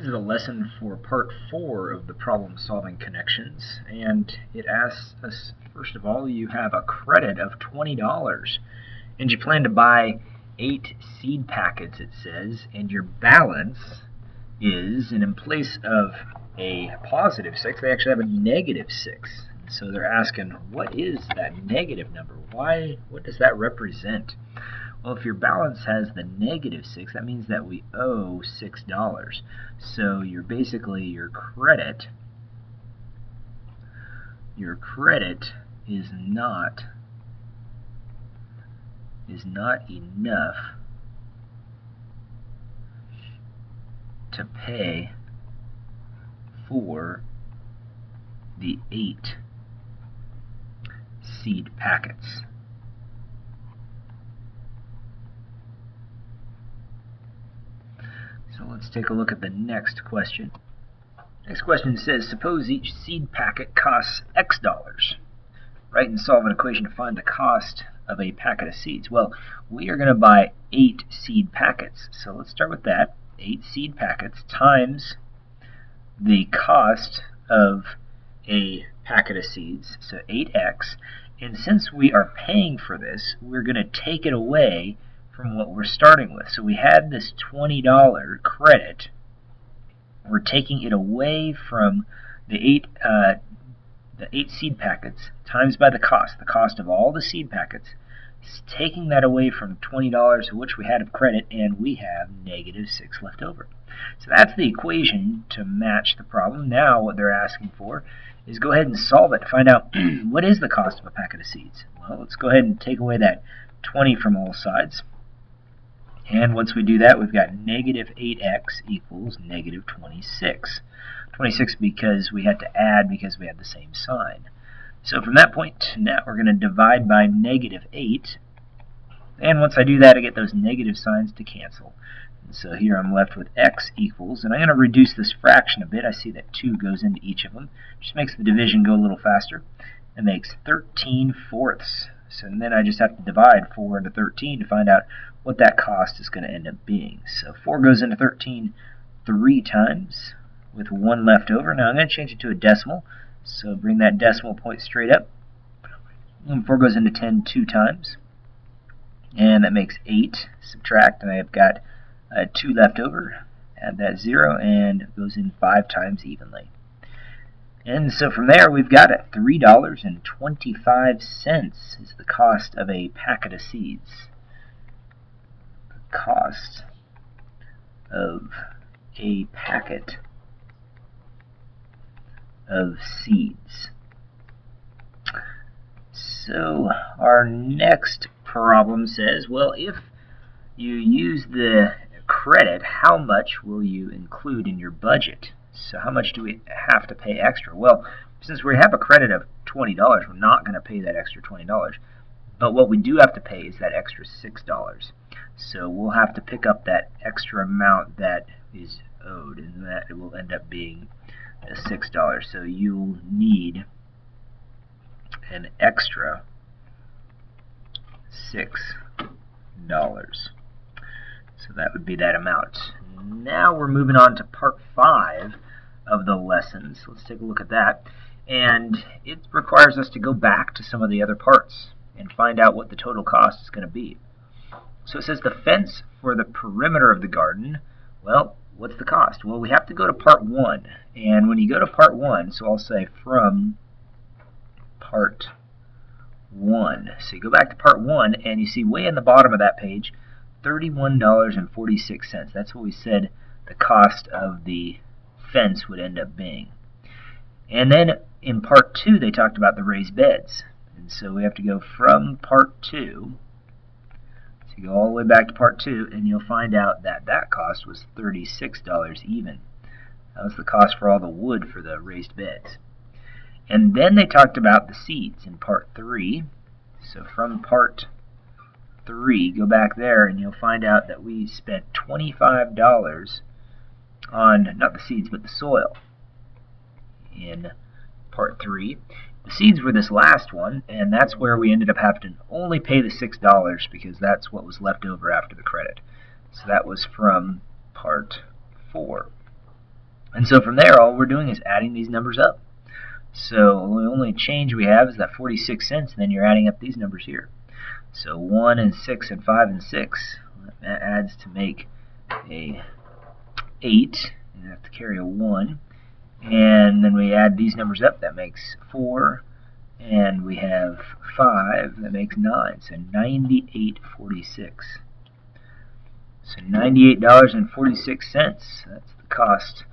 This is a lesson for part 4 of the problem-solving connections, and it asks us, first of all, you have a credit of $20, and you plan to buy 8 seed packets, it says, and your balance is, and in place of a positive 6, they actually have a negative 6. So they're asking, what is that negative number? What does that represent? Well, if your balance has the negative 6, that means that we owe $6. So you're basically your credit is not enough to pay for the 8 seed packets. So let's take a look at the next question. Next question says, suppose each seed packet costs X dollars. Write and solve an equation to find the cost of a packet of seeds. Well, we are going to buy 8 seed packets. So let's start with that. 8 seed packets times the cost of a packet of seeds, so 8x. And since we are paying for this, we're going to take it away from what we're starting with. So we had this $20 credit. We're taking it away from the 8 seed packets times by the cost of all the seed packets. It's taking that away from $20 of which we had of credit, and we have negative 6 left over. So that's the equation to match the problem. Now what they're asking for is go ahead and solve it to find out what is the cost of a packet of seeds. Well, let's go ahead and take away that 20 from all sides. And once we do that, we've got negative 8x equals negative 26. 26 because we had to add because we had the same sign. So from that point, now we're going to divide by negative 8. And once I do that, I get those negative signs to cancel. And so here I'm left with x equals, and I'm going to reduce this fraction a bit. I see that 2 goes into each of them. Just makes the division go a little faster. It makes 13/4. So then I just have to divide 4 into 13 to find out what that cost is going to end up being. So 4 goes into 13 3 times with 1 left over. Now I'm going to change it to a decimal. So bring that decimal point straight up. And 4 goes into 10 2 times. And that makes 8. Subtract, and I've got 2 left over. Add that 0, and it goes in 5 times evenly. And so from there, we've got it. $3.25 is the cost of a packet of seeds. The cost of a packet of seeds. So our next problem says, well, if you use the credit, how much will you include in your budget? So how much do we have to pay extra? Well, since we have a credit of $20, we're not going to pay that extra $20. But what we do have to pay is that extra $6. So we'll have to pick up that extra amount that is owed, and that will end up being $6. So you'll need an extra $6. So that would be that amount. Now we're moving on to part 5 of the lessons. Let's take a look at that. And it requires us to go back to some of the other parts and find out what the total cost is going to be. So it says the fence for the perimeter of the garden. Well, what's the cost? Well, we have to go to part 1. And when you go to part 1, so I'll say from part 1. So you go back to part 1, and you see way in the bottom of that page, $31.46. That's what we said the cost of the fence would end up being. And then in part 2, they talked about the raised beds. And so we have to go from part 2. So you go all the way back to part 2, and you'll find out that that cost was $36 even. That was the cost for all the wood for the raised beds. And then they talked about the seeds in part 3. So from part 3, go back there, and you'll find out that we spent $25 on, not the seeds, but the soil in part 3. The seeds were this last one, and that's where we ended up having to only pay the $6 because that's what was left over after the credit. So that was from part 4. And so from there, all we're doing is adding these numbers up. So the only change we have is that 46 cents, and then you're adding up these numbers here. So 1 and 6 and 5 and 6, that adds to make a 8. You have to carry a 1. And then we add these numbers up, that makes 4. And we have 5, that makes 9. So $98.46. So $98.46, that's the cost,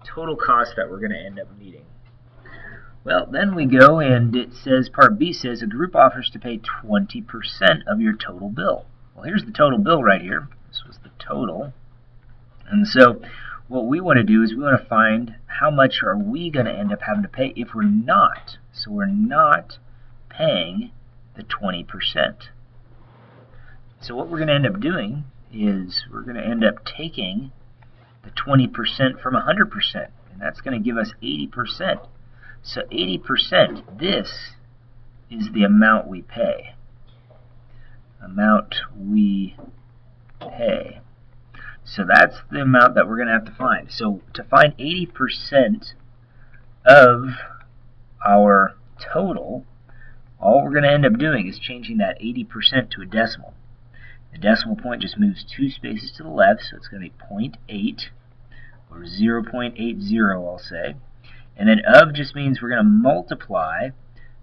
total cost that we're going to end up needing. Well, then we go and it says, part B says, a group offers to pay 20% of your total bill. Well, here's the total bill right here. This was the total. And so what we want to do is we want to find how much are we going to end up having to pay if we're not. So we're not paying the 20%. So what we're going to end up doing is we're going to end up taking the 20% from 100%. And that's going to give us 80%. So 80%, this is the amount we pay. Amount we pay. So that's the amount that we're going to have to find. So to find 80% of our total, all we're going to end up doing is changing that 80% to a decimal. The decimal point just moves 2 spaces to the left, so it's going to be 0.8 or 0.80, I'll say. And then of just means we're going to multiply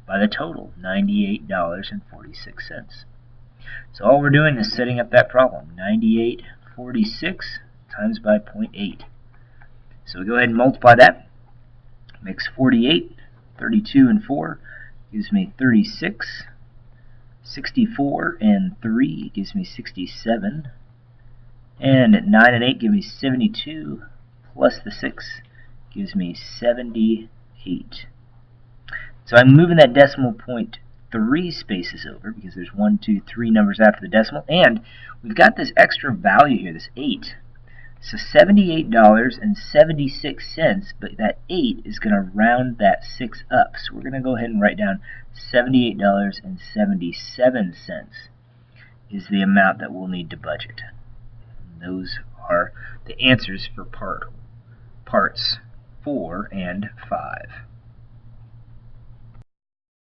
by the total, $98.46. So all we're doing is setting up that problem, 98.46 times by 0.8. So we go ahead and multiply that. Makes 48, 32 and 4 gives me 36. 64 and 3 gives me 67. And 9 and 8 give me 72, plus the 6 gives me 78. So I'm moving that decimal point 3 spaces over because there's 1, 2, 3 numbers after the decimal, and we've got this extra value here, this 8. So $78.76, but that 8 is going to round that 6 up. So we're going to go ahead and write down $78.77 is the amount that we'll need to budget. And those are the answers for parts 4 and 5.